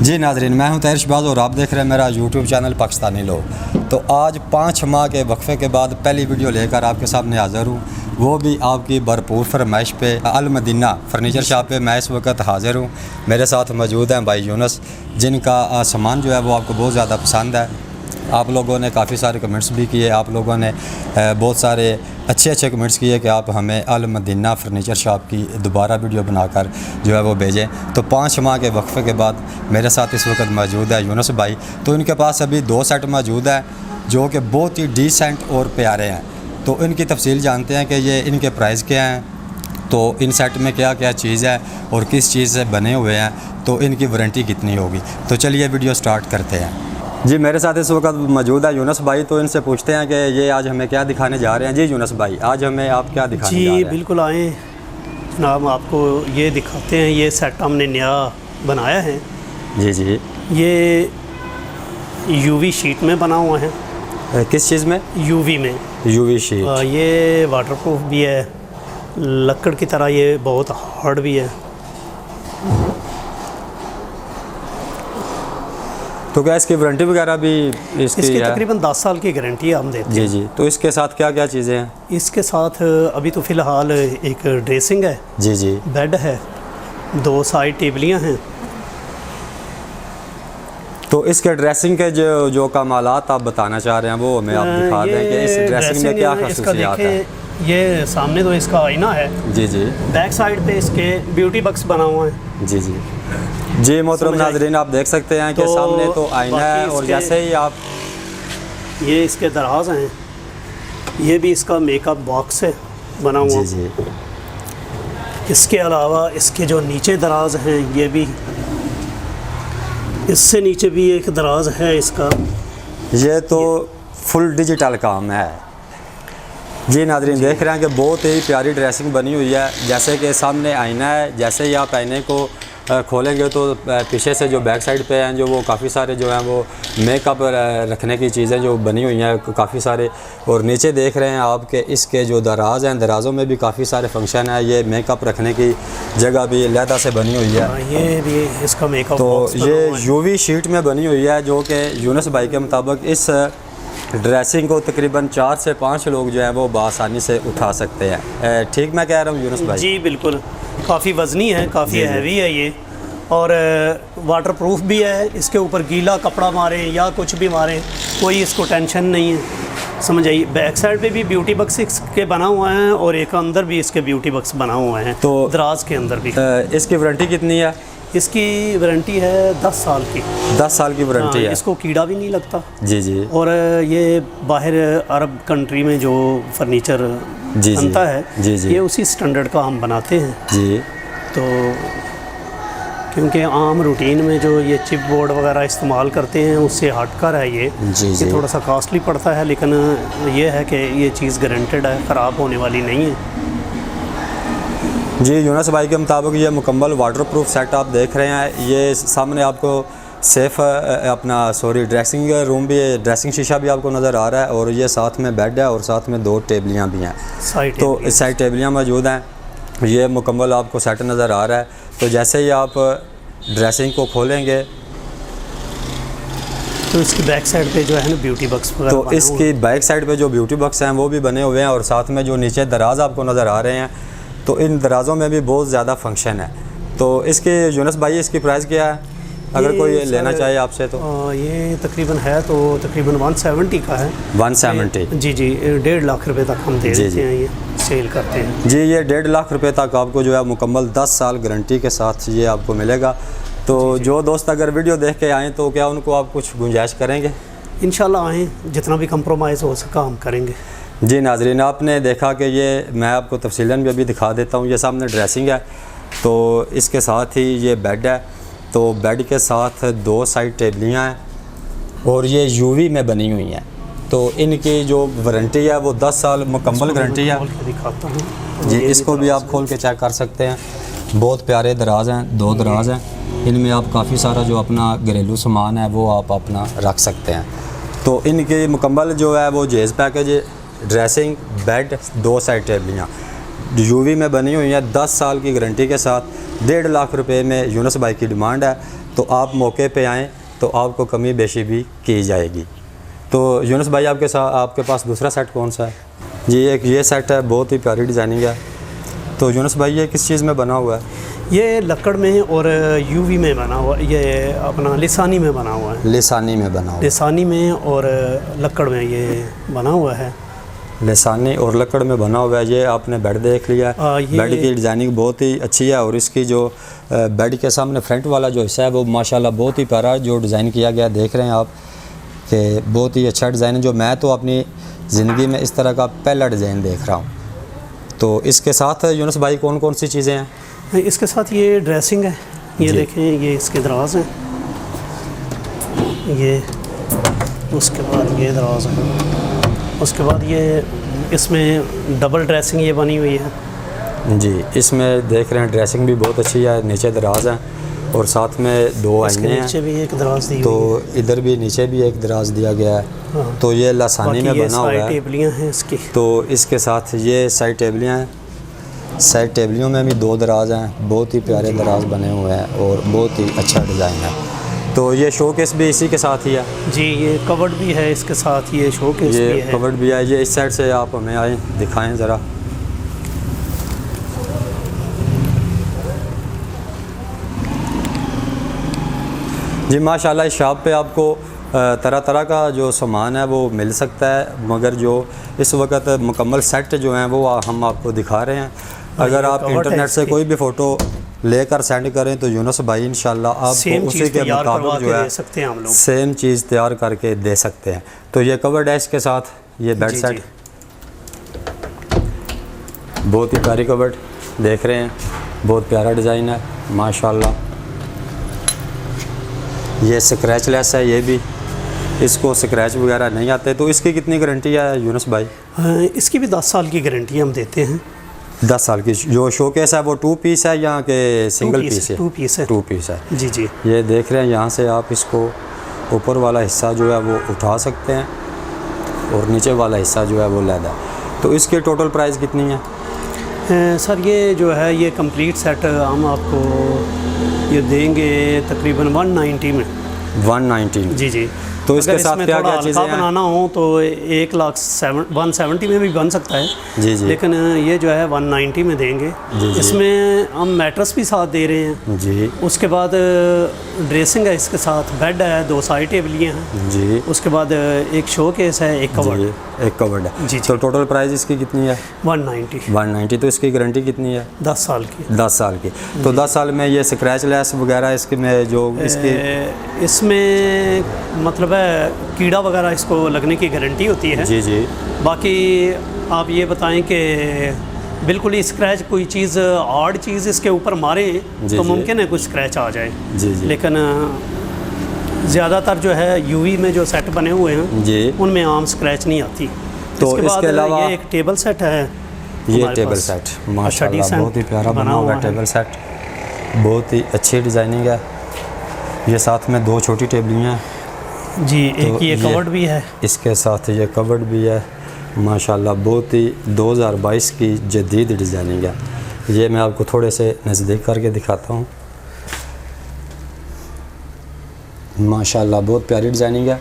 जी नाज़रीन, मैं हूं तैयब शहबाज और आप देख रहे हैं मेरा यूट्यूब चैनल पाकिस्तानी लोग। तो आज 5 माह के वक्फे के बाद पहली वीडियो लेकर आपके सामने हाज़िर हूं, वो भी आपकी भरपूर फरमाइश पे अल मदीना फर्नीचर शॉप पे मैं इस वक्त हाज़िर हूं। मेरे साथ मौजूद हैं भाई यूनुस, जिनका सामान जो है वो आपको बहुत ज़्यादा पसंद है। आप लोगों ने काफ़ी सारे कमेंट्स भी किए, आप लोगों ने बहुत सारे अच्छे कमेंट्स किए कि आप हमें अल मदीना फर्नीचर शॉप की दोबारा वीडियो बनाकर जो है वो भेजें। तो 5 माह के वक्फे के बाद मेरे साथ इस वक्त मौजूद है यूनुस भाई। तो इनके पास अभी 2 सेट मौजूद है जो कि बहुत ही डिसेंट और प्यारे हैं। तो इनकी तफसील जानते हैं कि ये इनके प्राइस क्या हैं, तो इन सेट में क्या क्या चीज़ है और किस चीज़ से बने हुए हैं, तो इनकी वारंटी कितनी होगी। तो चलिए वीडियो स्टार्ट करते हैं। जी मेरे साथ इस वक्त मौजूद है यूनुस भाई, तो इनसे पूछते हैं कि ये आज हमें क्या दिखाने जा रहे हैं। जी यूनुस भाई, आज हमें आप क्या दिखाने जा रहे हैं? जी बिल्कुल आएँ जनाब, आपको ये दिखाते हैं। ये सेट हमने नया बनाया है। जी जी, ये यूवी शीट में बना हुआ है। किस चीज़ में? यूवी में। UV sheet. ये वाटरप्रूफ भी है, लकड़ की तरह ये बहुत हार्ड भी है। तो क्या इसकी वारंटी वगैरह भी इसकी है? तकरीबन 10 साल की गारंटी है हम देते हैं। जी जी। तो इसके साथ क्या क्या चीज़ें हैं? इसके साथ अभी तो फ़िलहाल एक ड्रेसिंग है। जी जी। बेड है, 2 साइड टेबलियाँ हैं। तो इसके ड्रेसिंग के जो कमालात आप बताना चाह रहे हैं वो हमें आप दिखा दें कि इस ड्रेसिंग में क्या खासियत है। ये सामने तो इसका आईना है। जी जी। बैक साइड पे इसके ब्यूटी बक्स बना हुआ है। जी जी जी। मोहतरम नाज़रीन, आप देख सकते हैं कि सामने तो आईना है और जैसे ही आप ये इसके दराज हैं, ये भी इसका मेकअप बॉक्स है बना हुआ। जी जी। इसके अलावा इसके जो नीचे दराज हैं, ये भी इससे नीचे भी एक दराज है इसका। ये तो फुल डिजिटल काम है। जी नाज़रीन, देख रहे हैं कि बहुत ही प्यारी ड्रेसिंग बनी हुई है। जैसे कि सामने आईना है, जैसे ही आप आईने को खोलेंगे तो पीछे से जो बैक साइड पे हैं जो वो काफ़ी सारे जो हैं वो मेकअप रखने की चीज़ें जो बनी हुई हैं काफ़ी सारे। और नीचे देख रहे हैं आप कि इसके जो दराज हैं, दराज़ों में भी काफ़ी सारे फंक्शन है। ये मेकअप रखने की जगह भी अलहदा से बनी हुई है। ये भी इसका मेकअप तो ये यूवी शीट में बनी हुई है, जो कि यूनुस भाई के मुताबिक इस ड्रेसिंग को तकरीबन 4 से 5 लोग जो हैं वो बआसानी से उठा सकते हैं। ठीक मैं कह रहा हूँ यूनुस भाई? जी बिल्कुल, काफ़ी वज़नी है, काफ़ी हैवी है ये, और वाटरप्रूफ भी है। इसके ऊपर गीला कपड़ा मारें या कुछ भी मारें, कोई इसको टेंशन नहीं है, समझ आइए। बैक साइड पे भी ब्यूटी बक्स इसके बना हुआ है और एक अंदर भी इसके ब्यूटी बक्स बना हुए हैं, तो दराज के अंदर भी। इसकी वारंटी कितनी है? इसकी वारंटी है 10 साल की। 10 साल की वारंटी है। इसको कीड़ा भी नहीं लगता। जी जी। और ये बाहर अरब कंट्री में जो फर्नीचर बनता है, जी जी, ये उसी स्टैंडर्ड का हम बनाते हैं। जी। तो क्योंकि आम रूटीन में जो ये चिप बोर्ड वगैरह इस्तेमाल करते हैं उससे हटकर है ये। जी जी। ये थोड़ा सा कॉस्टली पड़ता है, लेकिन ये है कि ये चीज़ गारंटेड है, ख़राब होने वाली नहीं है। जी यूनुस भाई के मुताबिक ये मुकम्मल वाटरप्रूफ सेट आप देख रहे हैं। ये सामने आपको सेफ ड्रेसिंग रूम भी है, ड्रेसिंग शीशा भी आपको नज़र आ रहा है, और ये साथ में बेड है और साथ में 2 टेबलियाँ भी हैं। तो इस साइड टेबलियाँ मौजूद हैं। ये मुकम्मल आपको सेट नज़र आ रहा है। तो जैसे ही आप ड्रेसिंग को खोलेंगे तो इसकी बैक साइड पे जो है ना ब्यूटी बक्स वगैरह, तो इसकी बैक साइड पे जो ब्यूटी बक्स हैं वो भी बने हुए हैं, और साथ में जो नीचे दराज आपको नज़र आ रहे हैं, तो इन दराज़ों में भी बहुत ज़्यादा फंक्शन है। तो इसके यूनुस भाई इसकी प्राइस क्या है अगर कोई लेना चाहे आपसे? तो ये तकरीबन है तो तकरीबन 170 का है। 170? जी जी। 1.5 लाख रुपए तक हम दे देते हैं, ये सेल करते हैं। जी, ये 1.5 लाख रुपए तक आपको जो है मुकम्मल 10 साल गारंटी के साथ ये आपको मिलेगा। तो जो दोस्त अगर वीडियो देख के आएँ तो क्या उनको आप कुछ गुंजाइश करेंगे? इंशाल्लाह आएँ, जितना भी कंप्रोमाइज़ हो सका हम करेंगे। जी नाज़रीन, आपने देखा कि ये मैं आपको तफसीलन भी अभी दिखा देता हूँ। ये सामने ड्रेसिंग है, तो इसके साथ ही ये बेड है, तो बेड के साथ 2 साइड टेबलियाँ हैं और ये यूवी में बनी हुई हैं। तो इनकी जो वारंटी है वो 10 साल मुकम्मल गारंटी है। दिखाता हूँ जी, इसको भी आप खोल के चेक कर सकते हैं। बहुत प्यारे दराज हैं, 2 दराज हैं। इनमें आप काफ़ी सारा जो अपना घरेलू सामान है वो आप अपना रख सकते हैं। तो इनकी मुकम्मल जो है वो जेज़ पैकेज, ड्रेसिंग, बेड, 2 साइड टेबलियाँ यूवी में बनी हुई हैं, 10 साल की गारंटी के साथ 1.5 लाख रुपए में यूनुस भाई की डिमांड है। तो आप मौके पे आएँ तो आपको कमी बेशी भी की जाएगी। तो यूनुस भाई आपके पास दूसरा सेट कौन सा है? जी एक ये सेट है, बहुत ही प्यारी डिज़ाइनिंग है। तो यूनुस भाई ये किस चीज़ में बना हुआ है? ये लकड़ में और यूवी में बना हुआ, ये अपना लिसानी में बना हुआ है। लिसानी में बना हुआ है। लिसानी में और लकड़ में ये बना हुआ है। लिसानी और लकड़ में बना हुआ है। ये आपने बेड देख लिया है, बेड की डिज़ाइनिंग बहुत ही अच्छी है और इसकी जो बेड के सामने फ्रंट वाला जो हिस्सा है वो माशाल्लाह बहुत ही प्यारा जो डिज़ाइन किया गया, देख रहे हैं आप कि बहुत ही अच्छा डिज़ाइन है, जो मैं तो अपनी ज़िंदगी में इस तरह का पहला डिज़ाइन देख रहा हूँ। तो इसके साथ यूनुस भाई कौन कौन सी चीज़ें हैं? इसके साथ ये ड्रेसिंग है, ये देखें, ये इसके दराज हैं, ये उसके बाद ये दराज है, उसके बाद ये इसमें डबल ड्रेसिंग ये बनी हुई है। जी इसमें देख रहे हैं ड्रेसिंग भी बहुत अच्छी है, नीचे दराज है और साथ में दो आईने हैं। नीचे भी एक दराज दी तो इधर भी नीचे भी एक दराज दिया गया है। हाँ। तो ये लासानी में बना हुआ है। टेबलियाँ हैं इसकी। तो इसके साथ ये साइड टेबलियाँ हैं, साइड टेबलियों में भी दो दराज हैं, बहुत ही प्यारे दराज बने हुए हैं और बहुत ही अच्छा डिज़ाइन है। तो ये शोकेस भी इसी के साथ ही है। जी ये कवर्ड भी है इसके साथ, ये शोकेस भी है। कवर्ड भी है। ये इस साइड से आप हमें आए दिखाएं ज़रा। जी माशाल्लाह इस शॉप पे आपको तरह तरह का जो सामान है वो मिल सकता है, मगर जो इस वक्त मुकम्मल सेट जो हैं वो हम आपको दिखा रहे हैं। अगर आप इंटरनेट से कोई भी फ़ोटो लेकर सेंड करें तो यूनुस भाई इंशाल्लाह आपको उसी के मुताबिक जो है सेम चीज़ तैयार करके दे सकते हैं। तो ये कवर्ड है, इसके साथ ये बेड सेट बहुत ही प्यारी कवर्ड देख रहे हैं, बहुत प्यारा डिज़ाइन है माशाल्लाह। ये स्क्रैच लेस है, ये भी इसको स्क्रैच वगैरह नहीं आते। तो इसकी कितनी गारंटी है यूनुस भाई? इसकी भी 10 साल की गारंटी हम देते हैं। 10 साल की। जो शोकेस है वो 2 पीस है या के सिंगल पीस है? 2 पीस है। 2 पीस है। जी जी। ये देख रहे हैं, यहाँ से आप इसको ऊपर वाला हिस्सा जो है वो उठा सकते हैं और नीचे वाला हिस्सा जो है वो लैदा है। तो इसकी टोटल प्राइस कितनी है? सर ये जो है ये कंप्लीट सेट हम आपको ये देंगे तकरीबन 190 में। 190? जी जी। तो इसके साथ क्या क्या चीज़ें हैं? बनाना हो तो 1,70,000 में भी बन सकता है। जी जी। लेकिन ये जो है 190 में देंगे। जी जी। इसमें हम मैट्रेस भी साथ दे रहे हैं। जी। उसके बाद ड्रेसिंग है, इसके साथ बेड है, 2 साइड टेबलियाँ हैं। जी। उसके बाद एक शो केस है, एक कवर्ड। एक कवर्ड है। जी। तो टोटल प्राइस इसकी कितनी है? 190। तो इसकी गारंटी कितनी है? 10 साल की। 10 साल की। तो 10 साल में ये स्क्रैच लेस वगैरह इसके में जो इसमें मतलब है कीड़ा वगैरह इसको लगने की गारंटी होती है। जी जी। बाकी आप ये बताएं कि बिल्कुल ही स्क्रैच कोई चीज़ हार्ड चीज़ इसके ऊपर मारे तो मुमकिन है कुछ स्क्रैच आ जाए। जी जी। लेकिन ज़्यादातर जो है यूवी में जो सेट बने हुए हैं जी उनमें आम स्क्रैच नहीं आती। तो इसके अलावा ये एक टेबल सेट है, ये टेबल सेट माशाल्लाह बहुत ही प्यारा बना हुआ है टेबल सेट, बहुत ही अच्छी डिज़ाइनिंग है। ये साथ में 2 छोटी टेबलियाँ हैं जी। एक ये कवर्ड भी है, इसके साथ ये कवर्ड भी है माशाल्लाह। बहुत ही 2022 की जदीद डिज़ाइनिंग है। ये मैं आपको थोड़े से नज़दीक करके दिखाता हूँ। माशाल्लाह बहुत प्यारी डिज़ाइनिंग है।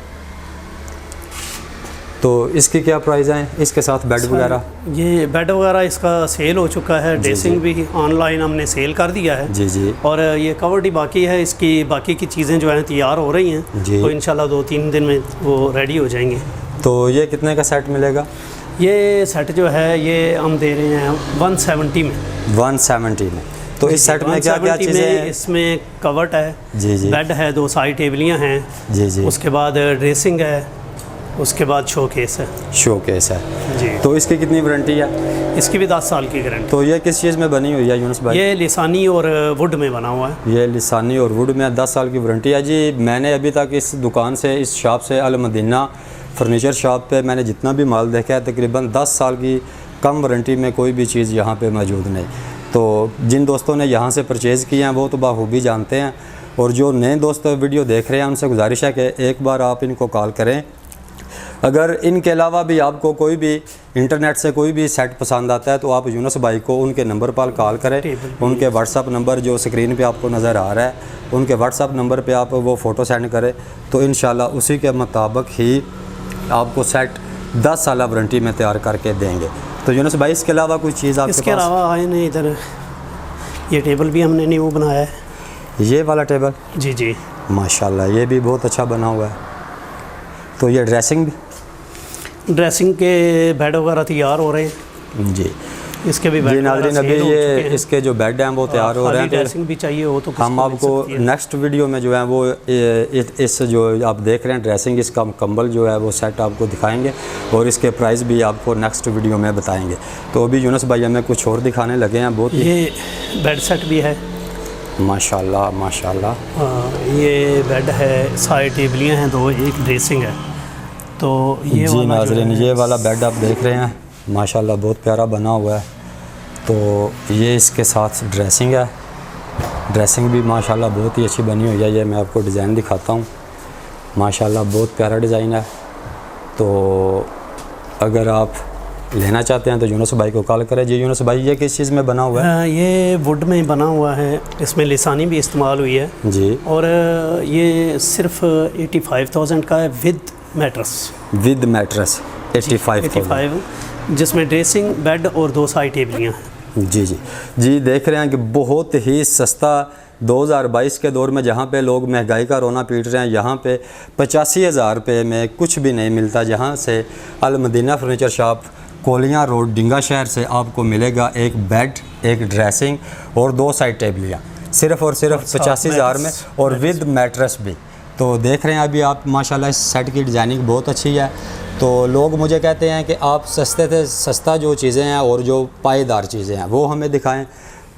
तो इसकी क्या प्राइस है? इसके साथ बेड वगैरह? ये बेड वगैरह इसका सेल हो चुका है, ड्रेसिंग भी ऑनलाइन हमने सेल कर दिया है। जी जी। और ये कवर्ड ही बाकी है, इसकी बाकी की चीज़ें जो हैं तैयार हो रही हैं तो इंशाल्लाह 2-3 दिन में वो रेडी हो जाएंगे। तो ये कितने का सेट मिलेगा? ये सेट जो है ये हम दे रहे हैं 170 में। 170 में। तो इस सेट में क्या क्या चीज़ें हैं? इसमें कवर्ड है जी जी, बेड है, 2 साइड टेबलियाँ हैं जी जी, उसके बाद ड्रेसिंग है, उसके बाद शोकेस है। शोकेस है जी। तो इसकी कितनी वारंटी है? इसकी भी 10 साल की गारंटी। तो ये किस चीज़ में बनी हुई है यूनुस भाई? ये लिसानी और वुड में बना हुआ है। ये लिसानी और वुड में 10 साल की वारंटी है जी। मैंने अभी तक इस दुकान से, इस शॉप से, अल मदीना फर्नीचर शॉप पे मैंने जितना भी माल देखा है तकरीबन 10 साल की कम वारंटी में कोई भी चीज़ यहाँ पे मौजूद नहीं। तो जिन दोस्तों ने यहाँ से परचेज़ किए हैं वो तो बाखूबी जानते हैं, और जो नए दोस्त वीडियो देख रहे हैं उनसे गुजारिश है कि एक बार आप इनको कॉल करें। अगर इनके अलावा भी आपको कोई भी इंटरनेट से कोई भी सेट पसंद आता है तो आप यूनुस भाई को उनके नंबर पर कॉल करें। उनके व्हाट्सअप नंबर जो स्क्रीन पे आपको नज़र आ रहा है, उनके व्हाट्सअप नंबर पे आप वो फ़ोटो सेंड करें तो इंशाल्लाह उसी के मुताबिक ही आपको सेट 10 साल वारंटी में तैयार करके देंगे। तो यूनुस भाई इसके अलावा कोई चीज़ आपके इसके पास? अलावा आए नहीं इधर, ये टेबल भी हमने न्यू बनाया है। ये वाला टेबल जी माशाल्लाह ये भी बहुत अच्छा बना हुआ है। तो ये ड्रेसिंग के बेड वगैरह तैयार हो रहे हैं जी, इसके भी जी बेड नाज़रीन अभी ये इसके जो बेड हैं वो तैयार हो रहे हैं। ड्रेसिंग भी चाहिए हो तो हम आपको नेक्स्ट वीडियो में जो है वो इस जो आप देख रहे हैं ड्रेसिंग, इसका मुकम्मल जो है वो सेट आपको दिखाएंगे और इसके प्राइस भी आपको नेक्स्ट वीडियो में बताएंगे। तो अभी यूनुस भाई हमें कुछ और दिखाने लगे हैं। बहुत ये बेड सेट भी है माशाल्लाह माशाल्लाह। ये बेड है, साइड टेबलियाँ हैं 2, एक ड्रेसिंग है। तो ये जी नाज़रीन ये वाला बेड आप देख रहे हैं माशाल्लाह बहुत प्यारा बना हुआ है। तो ये इसके साथ ड्रेसिंग है, ड्रेसिंग भी माशाल्लाह बहुत ही अच्छी बनी हुई है। ये मैं आपको डिज़ाइन दिखाता हूँ, माशाल्लाह बहुत प्यारा डिज़ाइन है। तो अगर आप लेना चाहते हैं तो यूनुस भाई को कॉल करें। जी यूनुस भाई ये किस चीज़ में बना हुआ है? ये वुड में बना हुआ है, इसमें लिसानी भी इस्तेमाल हुई है जी। और ये सिर्फ 85,000 का है विद मैट्रेस। विद मैट्रेस 85,000, जिसमें ड्रेसिंग, बेड और 2 साइड टेबलियाँ हैं। जी देख रहे हैं कि बहुत ही सस्ता 2022 के दौर में जहाँ पे लोग महंगाई का रोना पीट रहे हैं, यहाँ पे 85,000 रुपये में कुछ भी नहीं मिलता। जहाँ से अल मदीना फर्नीचर शॉप कोलियाँ रोड डिंगा शहर से आपको मिलेगा एक बेड, एक ड्रेसिंग और 2 साइड टेबलियाँ सिर्फ़ और सिर्फ 85,000 में और विद मैट्रेस भी। तो देख रहे हैं अभी आप माशाल्लाह इस सेट की डिज़ाइनिंग बहुत अच्छी है। तो लोग मुझे कहते हैं कि आप सस्ता जो चीज़ें हैं और जो पायेदार चीज़ें हैं वो हमें दिखाएं।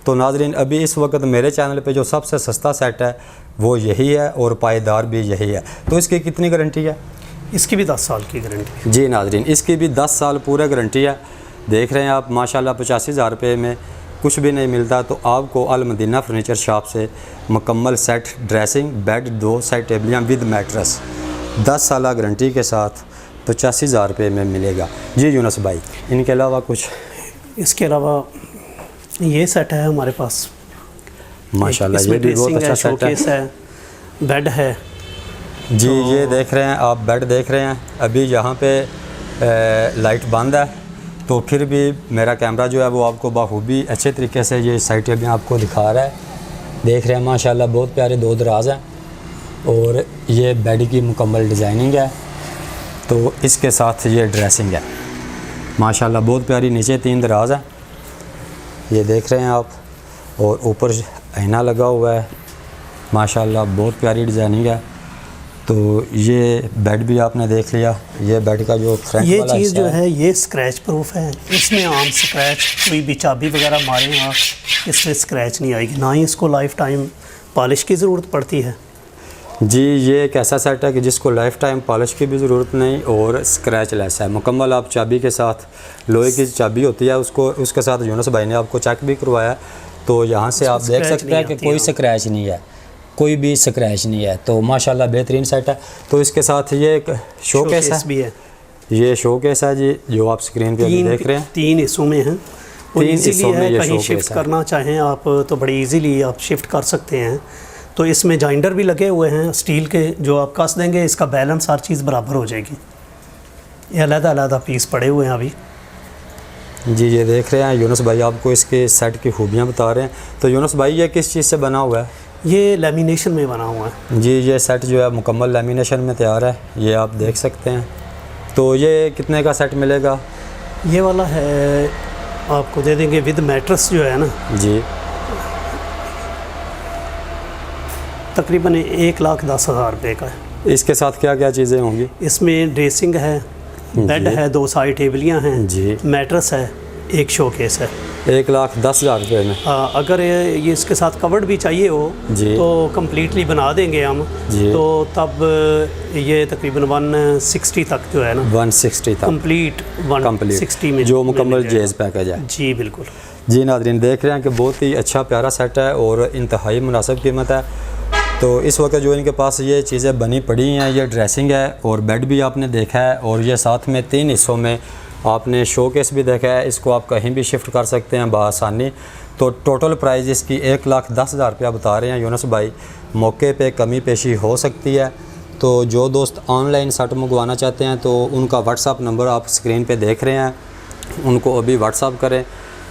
तो नाज़रीन अभी इस वक्त मेरे चैनल पे जो सबसे सस्ता सेट है वो यही है और पायेदार भी यही है। तो इसकी कितनी गारंटी है? इसकी भी 10 साल की गारंटी है। जी नाज़रीन इसकी भी 10 साल पूरा गारंटी है। देख रहे हैं आप माशाल्लाह 85,000 रुपये में कुछ भी नहीं मिलता। तो आपको अल मदीना फर्नीचर शॉप से मुकम्मल सेट, ड्रेसिंग, बेड, 2 साइड टेबलियाँ विद मैट्रेस 10 साल गारंटी के साथ 85,000 रुपये में मिलेगा। जी यूनुस भाई इनके अलावा कुछ? इसके अलावा ये सेट है हमारे पास माशाल्लाह ये भी बहुत अच्छा सेट है। बेड है जी। ये देख रहे हैं आप बेड देख रहे हैं। अभी यहाँ पे लाइट बंद है तो फिर भी मेरा कैमरा जो है वो आपको बाखूबी अच्छे तरीके से ये साइड अभी आपको दिखा रहा है। देख रहे हैं माशाल्लाह बहुत प्यारे 2 दराज हैं और ये बेड की मुकम्मल डिज़ाइनिंग है। तो इसके साथ ये ड्रेसिंग है माशाल्लाह बहुत प्यारी। नीचे 3 दराज हैं ये देख रहे हैं आप और ऊपर आईना लगा हुआ है माशाल्लाह बहुत प्यारी डिज़ाइनिंग है। तो ये बेड भी आपने देख लिया। ये बेड का जो फ्रंट ये वाला चीज़ जो है ये स्क्रैच प्रूफ है। इसमें आम स्क्रैच कोई भी चाबी वगैरह मारें आप इसमें स्क्रैच नहीं आएगी, ना ही इसको लाइफ टाइम पॉलिश की ज़रूरत पड़ती है। जी ये एक ऐसा सेट है कि जिसको लाइफ टाइम पॉलिश की भी ज़रूरत नहीं और स्क्रैच लेस है। मुकम्मल आप चाबी के साथ, लोहे की चाबी होती है उसको, उसके साथ यूनुस भाई ने आपको चेक भी करवाया। तो यहाँ से आप देख सकते हैं कि कोई स्क्रैच नहीं है, कोई भी स्क्रैच नहीं है। तो माशाल्लाह बेहतरीन सेट है। तो इसके साथ ये एक शोकेस भी है। ये शोकेस है जी जो आप स्क्रीन पे अभी देख रहे हैं। 3 हिस्सों में है। 3 हिस्सों में ये कहीं शिफ्ट करना चाहें आप तो बड़ी इजीली आप शिफ्ट कर सकते हैं। तो इसमें जॉइंडर भी लगे हुए हैं स्टील के, जो आप कस देंगे इसका बैलेंस हर चीज़ बराबर हो जाएगी। ये अलग-अलग पीस पड़े हुए हैं अभी। जी ये देख रहे हैं यूनुस भाई आपको इसके सेट की खूबियाँ बता रहे हैं। तो यूनुस भाई ये किस चीज़ से बना हुआ है? ये लेमिनेशन में बना हुआ है जी। ये सेट जो है मुकम्मल लेमिनेशन में तैयार है, ये आप देख सकते हैं। तो ये कितने का सेट मिलेगा? ये वाला है आपको दे देंगे विद मैट्रेस जो है ना जी, तकरीबन 1,10,000 रुपये का है। इसके साथ क्या क्या चीज़ें होंगी? इसमें ड्रेसिंग है, बेड है, 2 साइड टेबलियाँ हैं जी, मैट्रेस है, एक शोकेस है। 1,10,000 रुपये में। अगर ये इसके साथ कवर्ड भी चाहिए हो जी तो कम्प्लीटली बना देंगे हम जी। तो तब ये तकरीबन 160 तक जो है ना 160 तक कंप्लीट 160 में जो मुकम्मल जेज़ पैकेज है। जी बिल्कुल। जी नाज़रीन देख रहे हैं कि बहुत ही अच्छा प्यारा सेट है और इंतहाई मुनासिब कीमत है। तो इस वक्त जो इनके पास ये चीज़ें बनी पड़ी हैं, ये ड्रेसिंग है और बेड भी आपने देखा है, और ये साथ में 3 हिस्सों में आपने शोकेस भी देखा है। इसको आप कहीं भी शिफ्ट कर सकते हैं बआसानी। तो टोटल प्राइस इसकी 1,10,000 रुपया बता रहे हैं यूनुस भाई। मौके पे कमी पेशी हो सकती है। तो जो दोस्त ऑनलाइन सेट मंगवाना चाहते हैं तो उनका व्हाट्सअप नंबर आप स्क्रीन पे देख रहे हैं, उनको अभी व्हाट्सअप करें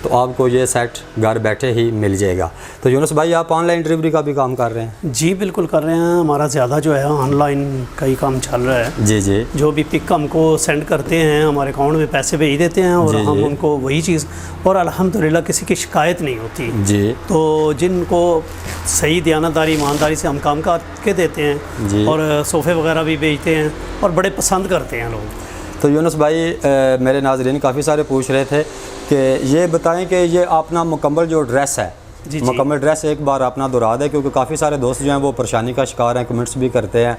तो आपको ये सेट घर बैठे ही मिल जाएगा। तो यूनुस भाई, आप ऑनलाइन डिलीवरी का भी काम कर रहे हैं? जी बिल्कुल कर रहे हैं। हमारा ज़्यादा जो है ऑनलाइन का ही काम चल रहा है। जी जी। जो भी पिक हमको सेंड करते हैं, हमारे अकाउंट में पैसे भेज देते हैं और हम उनको वही चीज़, और अल्हम्दुलिल्लाह किसी की शिकायत नहीं होती जी। तो जिनको सही दयानतदारी ईमानदारी से हम काम करके देते हैं और सोफ़े वगैरह भी बेचते हैं और बड़े पसंद करते हैं लोग। तो यूनुस भाई, मेरे नाज़रीन काफ़ी सारे पूछ रहे थे कि ये बताएं कि ये अपना मुकम्मल जो ड्रेस है, मुकम्मल ड्रेस एक बार अपना दोहरा दें, क्योंकि काफ़ी सारे दोस्त जो हैं वो परेशानी का शिकार हैं, कमेंट्स भी करते हैं।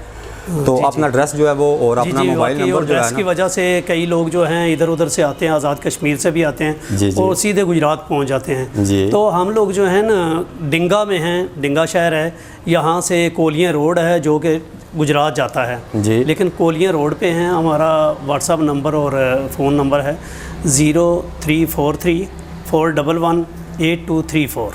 तो अपना ड्रेस जो है वो और अपना मोबाइल नंबर जो है की वजह से कई लोग जो हैं इधर उधर से आते हैं, आज़ाद कश्मीर से भी आते हैं और सीधे गुजरात पहुंच जाते हैं। तो हम लोग जो है ना डिंगा में हैं, डिंगा शहर है, यहाँ से कोलियाँ रोड है जो कि गुजरात जाता है जी। लेकिन कोलियाँ रोड पे हैं। हमारा व्हाट्सअप नंबर और फ़ोन नंबर है 0343411824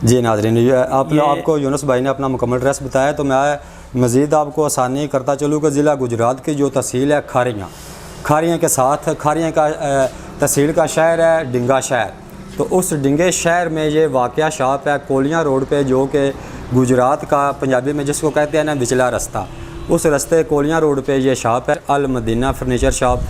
जी। नाज़रीन, आपको यूनुस भाई ने अपना मुकम्मल ड्रेस बताया। तो मैं मज़ीद आपको आसानी करता चलूँ कि ज़िला गुजरात की जो तहसील है खारियाँ के साथ, खारियाँ का तहसील का शहर है डिंगा शहर। तो उस डिंगे शहर में ये वाक़या शॉप है कोलियाँ रोड पे, जो कि गुजरात का पंजाबी में जिसको कहते हैं ना विचला रास्ता, उस रास्ते कोलियाँ रोड पे ये शॉप है, अल मदीना फर्नीचर शॉप।